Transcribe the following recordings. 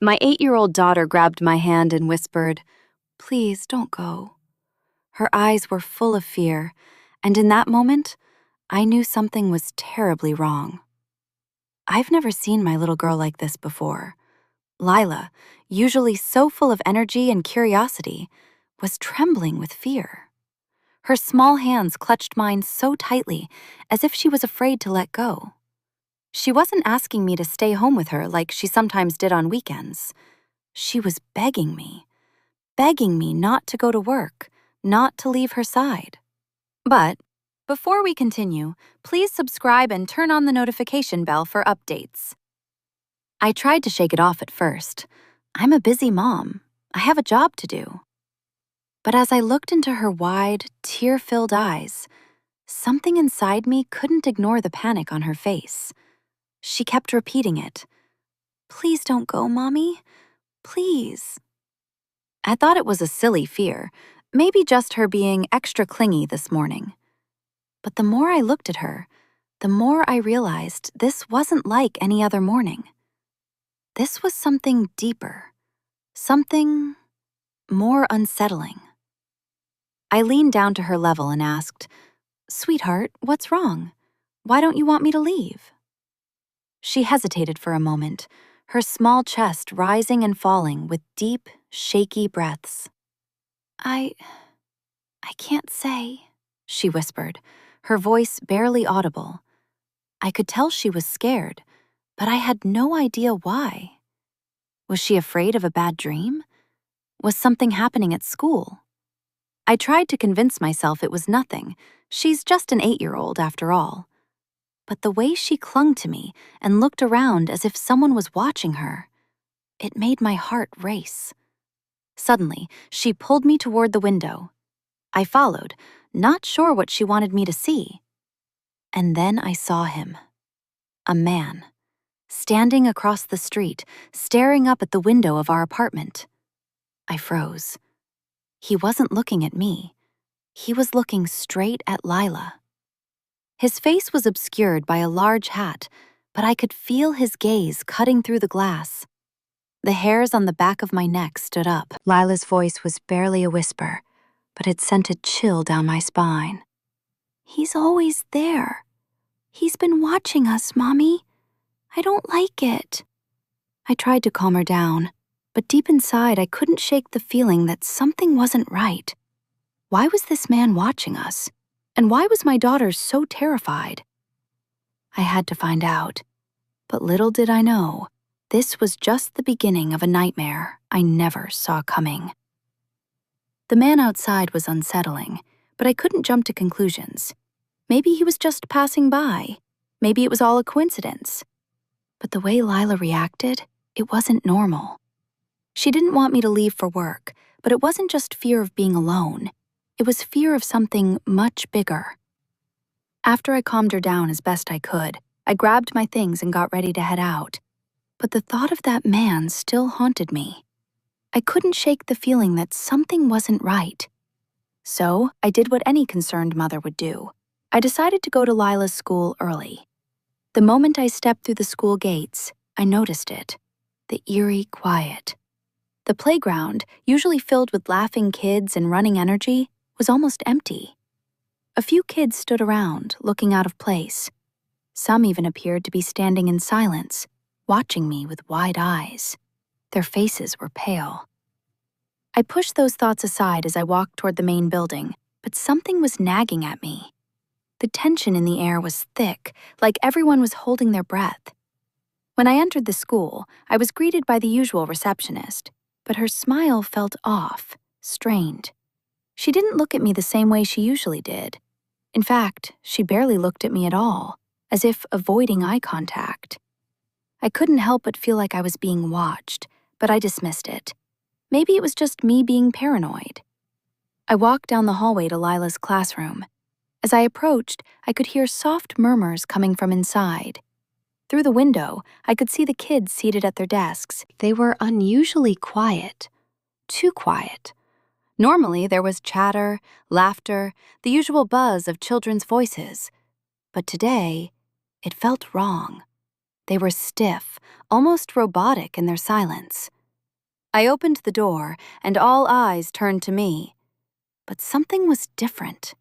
My 8-year-old daughter grabbed my hand and whispered, "Please don't go." Her eyes were full of fear, and in that moment, I knew something was terribly wrong. I've never seen my little girl like this before. Lila, usually so full of energy and curiosity, was trembling with fear. Her small hands clutched mine so tightly, as if she was afraid to let go. She wasn't asking me to stay home with her like she sometimes did on weekends. She was begging me not to go to work, not to leave her side. But before we continue, please subscribe and turn on the notification bell for updates. I tried to shake it off at first. I'm a busy mom. I have a job to do. But as I looked into her wide, tear-filled eyes, something inside me couldn't ignore the panic on her face. She kept repeating it. "Please don't go, Mommy. Please." I thought it was a silly fear, maybe just her being extra clingy this morning. But the more I looked at her, the more I realized this wasn't like any other morning. This was something deeper, something more unsettling. I leaned down to her level and asked, "Sweetheart, what's wrong? Why don't you want me to leave?" She hesitated for a moment, her small chest rising and falling with deep, shaky breaths. I can't say," she whispered, her voice barely audible. I could tell she was scared, but I had no idea why. Was she afraid of a bad dream? Was something happening at school? I tried to convince myself it was nothing. She's just an 8-year-old after all. But the way she clung to me and looked around as if someone was watching her, it made my heart race. Suddenly, she pulled me toward the window. I followed, not sure what she wanted me to see. And then I saw him. A man, standing across the street, staring up at the window of our apartment. I froze. He wasn't looking at me. He was looking straight at Lila. His face was obscured by a large hat, but I could feel his gaze cutting through the glass. The hairs on the back of my neck stood up. Lila's voice was barely a whisper, but it sent a chill down my spine. "He's always there. He's been watching us, Mommy. I don't like it." I tried to calm her down, but deep inside I couldn't shake the feeling that something wasn't right. Why was this man watching us? And why was my daughter so terrified? I had to find out. But little did I know, this was just the beginning of a nightmare I never saw coming. The man outside was unsettling, but I couldn't jump to conclusions. Maybe he was just passing by. Maybe it was all a coincidence. But the way Lila reacted, it wasn't normal. She didn't want me to leave for work, but it wasn't just fear of being alone. It was fear of something much bigger. After I calmed her down as best I could, I grabbed my things and got ready to head out. But the thought of that man still haunted me. I couldn't shake the feeling that something wasn't right. So I did what any concerned mother would do. I decided to go to Lila's school early. The moment I stepped through the school gates, I noticed it. The eerie quiet. The playground, usually filled with laughing kids and running energy, was almost empty. A few kids stood around, looking out of place. Some even appeared to be standing in silence, watching me with wide eyes. Their faces were pale. I pushed those thoughts aside as I walked toward the main building, but something was nagging at me. The tension in the air was thick, like everyone was holding their breath. When I entered the school, I was greeted by the usual receptionist, but her smile felt off, strained. She didn't look at me the same way she usually did. In fact, she barely looked at me at all, as if avoiding eye contact. I couldn't help but feel like I was being watched, but I dismissed it. Maybe it was just me being paranoid. I walked down the hallway to Lila's classroom. As I approached, I could hear soft murmurs coming from inside. Through the window, I could see the kids seated at their desks. They were unusually quiet. Too quiet. Normally, there was chatter, laughter, the usual buzz of children's voices. But today, it felt wrong. They were stiff, almost robotic in their silence. I opened the door, and all eyes turned to me. But something was different.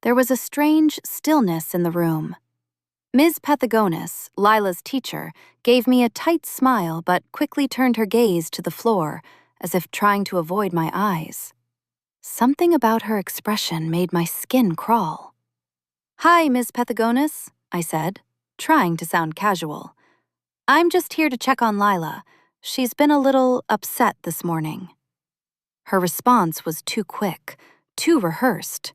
There was a strange stillness in the room. Ms. Pathagonis, Lila's teacher, gave me a tight smile but quickly turned her gaze to the floor, as if trying to avoid my eyes. Something about her expression made my skin crawl. "Hi, Ms. Pathagonis," I said, trying to sound casual. "I'm just here to check on Lila. She's been a little upset this morning." Her response was too quick, too rehearsed.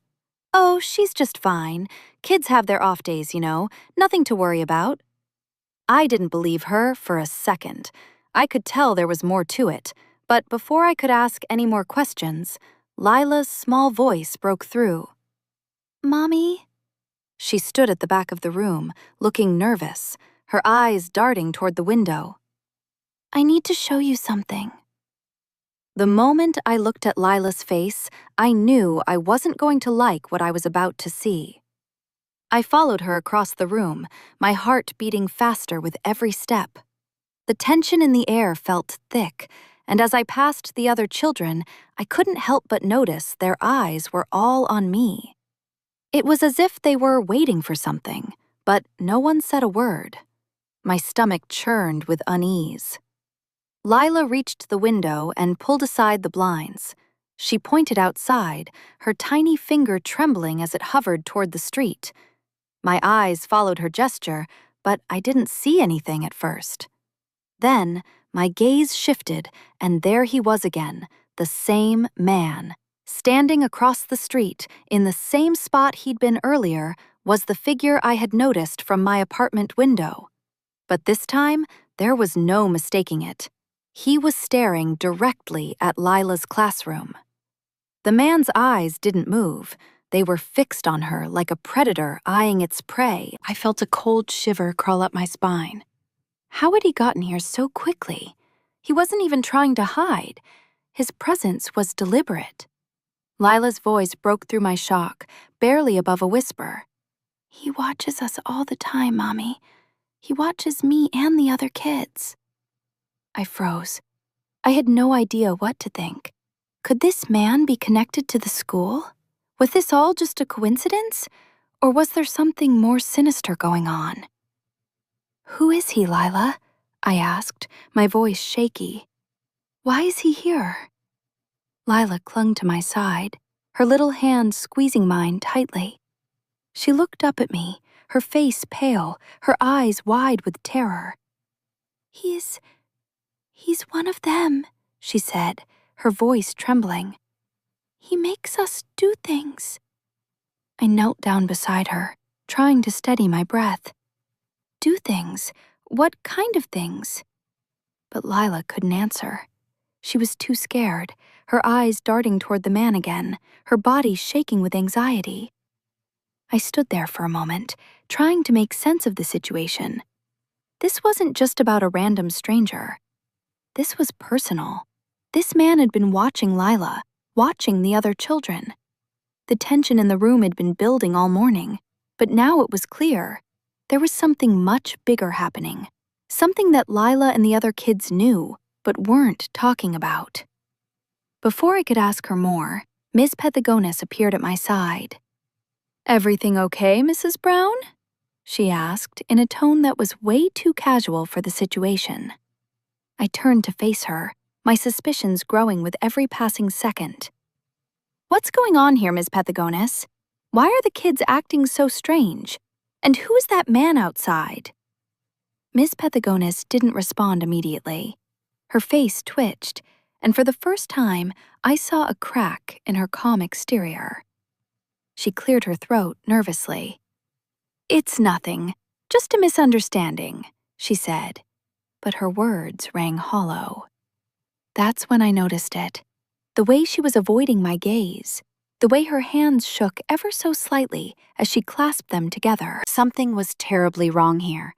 "Oh, she's just fine. Kids have their off days, you know. Nothing to worry about." I didn't believe her for a second. I could tell there was more to it, but before I could ask any more questions, Lila's small voice broke through. "Mommy?" She stood at the back of the room, looking nervous, her eyes darting toward the window. "I need to show you something." The moment I looked at Lila's face, I knew I wasn't going to like what I was about to see. I followed her across the room, my heart beating faster with every step. The tension in the air felt thick, and as I passed the other children, I couldn't help but notice their eyes were all on me. It was as if they were waiting for something, but no one said a word. My stomach churned with unease. Lila reached the window and pulled aside the blinds. She pointed outside, her tiny finger trembling as it hovered toward the street. My eyes followed her gesture, but I didn't see anything at first. Then, my gaze shifted, and there he was again, the same man. Standing across the street, in the same spot he'd been earlier, was the figure I had noticed from my apartment window. But this time, there was no mistaking it. He was staring directly at Lila's classroom. The man's eyes didn't move. They were fixed on her like a predator eyeing its prey. I felt a cold shiver crawl up my spine. How had he gotten here so quickly? He wasn't even trying to hide. His presence was deliberate. Lila's voice broke through my shock, barely above a whisper. "He watches us all the time, Mommy. He watches me and the other kids." I froze. I had no idea what to think. Could this man be connected to the school? Was this all just a coincidence? Or was there something more sinister going on? "Who is he, Lila?" I asked, my voice shaky. "Why is he here?" Lila clung to my side, her little hand squeezing mine tightly. She looked up at me, her face pale, her eyes wide with terror. He's one of them," she said, her voice trembling. "He makes us do things." I knelt down beside her, trying to steady my breath. Do things? What kind of things? But Lila couldn't answer. She was too scared, her eyes darting toward the man again, her body shaking with anxiety. I stood there for a moment, trying to make sense of the situation. This wasn't just about a random stranger. This was personal. This man had been watching Lila, watching the other children. The tension in the room had been building all morning, but now it was clear. There was something much bigger happening. Something that Lila and the other kids knew, but weren't talking about. Before I could ask her more, Ms. Pathagonis appeared at my side. "Everything okay, Mrs. Brown?" she asked in a tone that was way too casual for the situation. I turned to face her, my suspicions growing with every passing second. "What's going on here, Ms. Pathagonis? Why are the kids acting so strange? And who is that man outside?" Ms. Pathagonis didn't respond immediately. Her face twitched, and for the first time, I saw a crack in her calm exterior. She cleared her throat nervously. "It's nothing, just a misunderstanding," she said, but her words rang hollow. That's when I noticed it. The way she was avoiding my gaze, the way her hands shook ever so slightly as she clasped them together. Something was terribly wrong here,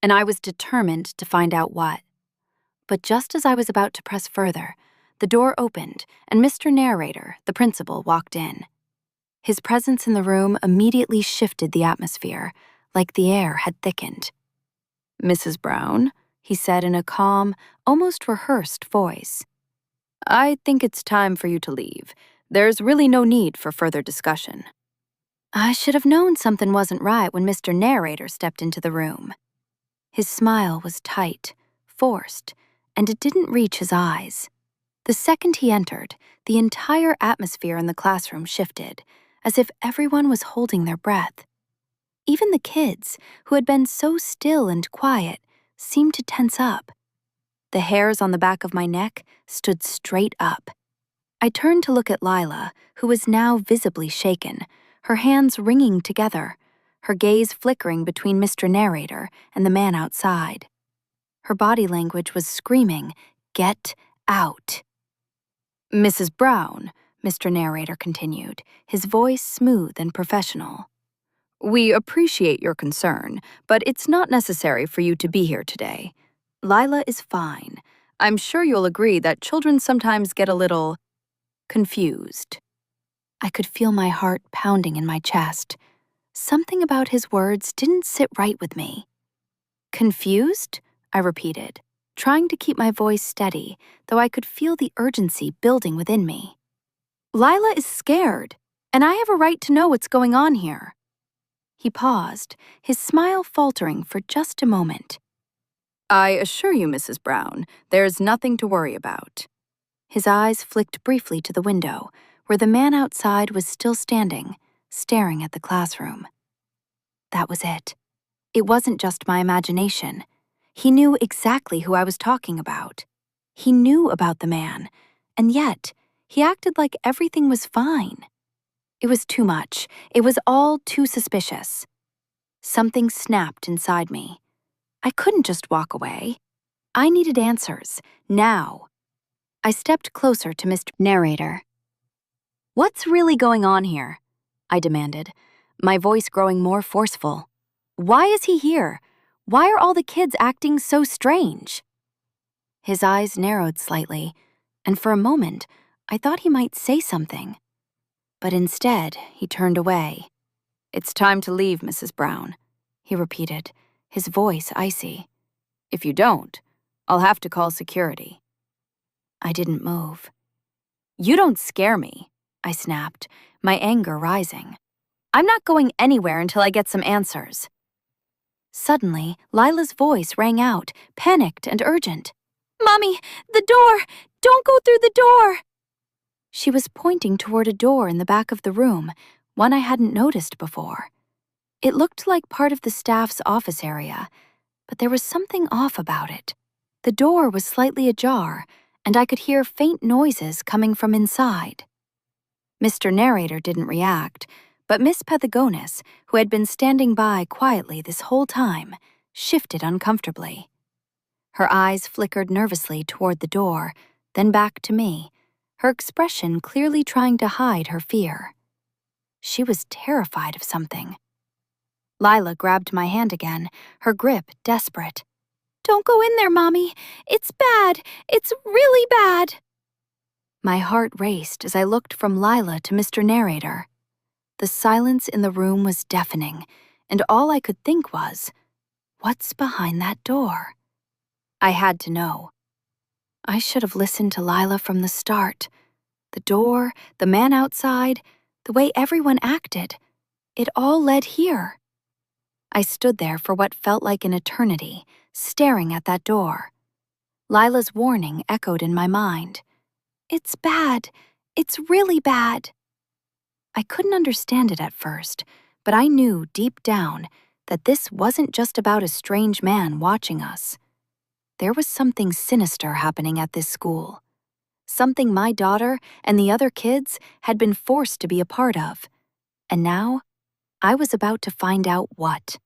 and I was determined to find out what. But just as I was about to press further, the door opened and Mr. Narrator, the principal, walked in. His presence in the room immediately shifted the atmosphere, like the air had thickened. "Mrs. Brown," he said in a calm, almost rehearsed voice. "I think it's time for you to leave. There's really no need for further discussion." I should have known something wasn't right when Mr. Narrator stepped into the room. His smile was tight, forced, and it didn't reach his eyes. The second he entered, the entire atmosphere in the classroom shifted, as if everyone was holding their breath. Even the kids, who had been so still and quiet, seemed to tense up. The hairs on the back of my neck stood straight up. I turned to look at Lila, who was now visibly shaken, her hands wringing together, her gaze flickering between Mr. Narrator and the man outside. Her body language was screaming, "Get out." "Mrs. Brown," Mr. Narrator continued, his voice smooth and professional. "We appreciate your concern, but it's not necessary for you to be here today. Lila is fine. I'm sure you'll agree that children sometimes get a little confused." I could feel my heart pounding in my chest. Something about his words didn't sit right with me. "Confused?" I repeated, trying to keep my voice steady, though I could feel the urgency building within me. "Lila is scared, and I have a right to know what's going on here." He paused, his smile faltering for just a moment. "I assure you, Mrs. Brown, there's nothing to worry about." His eyes flicked briefly to the window, where the man outside was still standing, staring at the classroom. That was it. It wasn't just my imagination. He knew exactly who I was talking about. He knew about the man, and yet he acted like everything was fine. It was too much. It was all too suspicious. Something snapped inside me. I couldn't just walk away. I needed answers, now. I stepped closer to Mr. Narrator. "What's really going on here?" I demanded, my voice growing more forceful. "Why is he here? Why are all the kids acting so strange?" His eyes narrowed slightly, and for a moment, I thought he might say something. But instead, he turned away. "It's time to leave, Mrs. Brown," he repeated, his voice icy. "If you don't, I'll have to call security." I didn't move. "You don't scare me," I snapped, my anger rising. "I'm not going anywhere until I get some answers." Suddenly, Lila's voice rang out, panicked and urgent. "Mommy, the door! Don't go through the door!" She was pointing toward a door in the back of the room, one I hadn't noticed before. It looked like part of the staff's office area, but there was something off about it. The door was slightly ajar, and I could hear faint noises coming from inside. Mr. Narrator didn't react, but Miss Pethagonis, who had been standing by quietly this whole time, shifted uncomfortably. Her eyes flickered nervously toward the door, then back to me, her expression clearly trying to hide her fear. She was terrified of something. Lila grabbed my hand again, her grip desperate. "Don't go in there, Mommy. It's bad. It's really bad." My heart raced as I looked from Lila to Mr. Narrator. The silence in the room was deafening, and all I could think was, what's behind that door? I had to know. I should have listened to Lila from the start. The door, the man outside, the way everyone acted, it all led here. I stood there for what felt like an eternity, staring at that door. Lila's warning echoed in my mind. "It's bad. It's really bad." I couldn't understand it at first, but I knew deep down that this wasn't just about a strange man watching us. There was something sinister happening at this school. Something my daughter and the other kids had been forced to be a part of. And now, I was about to find out what.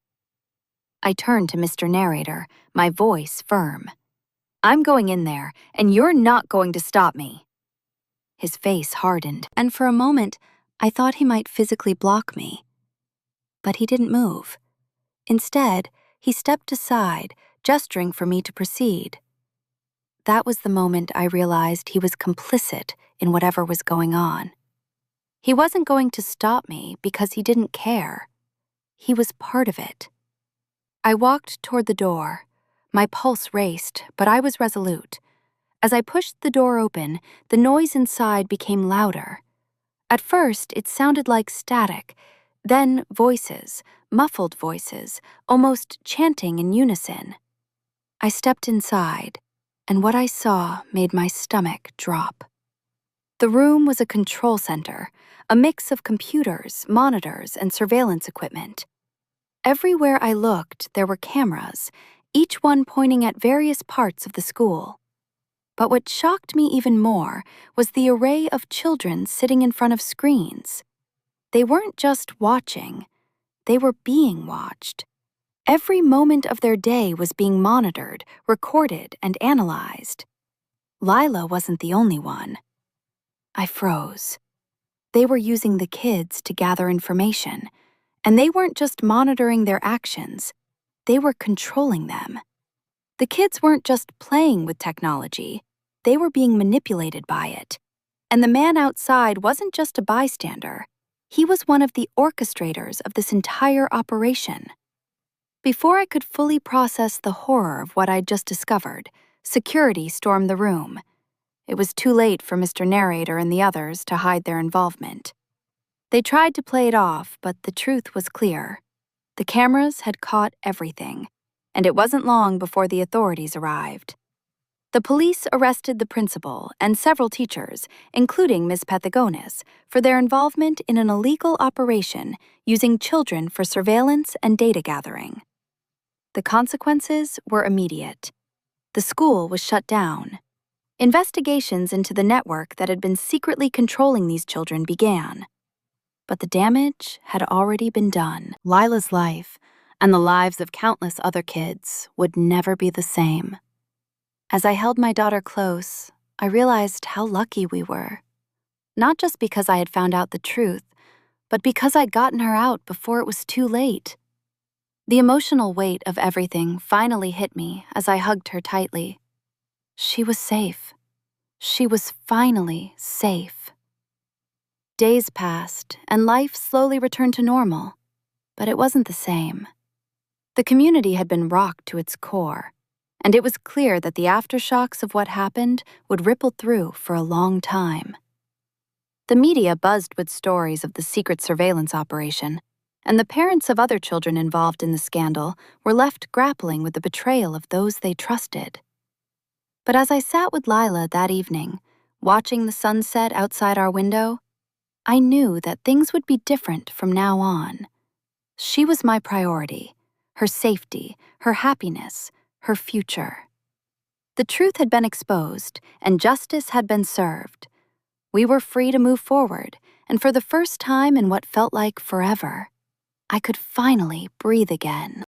I turned to Mr. Narrator, my voice firm. "I'm going in there, and you're not going to stop me." His face hardened, and for a moment, I thought he might physically block me. But he didn't move. Instead, he stepped aside, gesturing for me to proceed. That was the moment I realized he was complicit in whatever was going on. He wasn't going to stop me because he didn't care. He was part of it. I walked toward the door. My pulse raced, but I was resolute. As I pushed the door open, the noise inside became louder. At first, it sounded like static, then voices, muffled voices, almost chanting in unison. I stepped inside, and what I saw made my stomach drop. The room was a control center, a mix of computers, monitors, and surveillance equipment. Everywhere I looked, there were cameras, each one pointing at various parts of the school. But what shocked me even more was the array of children sitting in front of screens. They weren't just watching, they were being watched. Every moment of their day was being monitored, recorded, and analyzed. Lila wasn't the only one. I froze. They were using the kids to gather information, and they weren't just monitoring their actions, they were controlling them. The kids weren't just playing with technology, they were being manipulated by it. And the man outside wasn't just a bystander, he was one of the orchestrators of this entire operation. Before I could fully process the horror of what I'd just discovered, security stormed the room. It was too late for Mr. Narrator and the others to hide their involvement. They tried to play it off, but the truth was clear. The cameras had caught everything, and it wasn't long before the authorities arrived. The police arrested the principal and several teachers, including Ms. Pathagonis, for their involvement in an illegal operation using children for surveillance and data gathering. The consequences were immediate. The school was shut down. Investigations into the network that had been secretly controlling these children began. But the damage had already been done. Lila's life, and the lives of countless other kids, would never be the same. As I held my daughter close, I realized how lucky we were. Not just because I had found out the truth, but because I'd gotten her out before it was too late. The emotional weight of everything finally hit me as I hugged her tightly. She was safe. She was finally safe. Days passed, and life slowly returned to normal, but it wasn't the same. The community had been rocked to its core, and it was clear that the aftershocks of what happened would ripple through for a long time. The media buzzed with stories of the secret surveillance operation, and the parents of other children involved in the scandal were left grappling with the betrayal of those they trusted. But as I sat with Lila that evening, watching the sunset outside our window, I knew that things would be different from now on. She was my priority, her safety, her happiness, her future. The truth had been exposed, and justice had been served. We were free to move forward, and for the first time in what felt like forever, I could finally breathe again.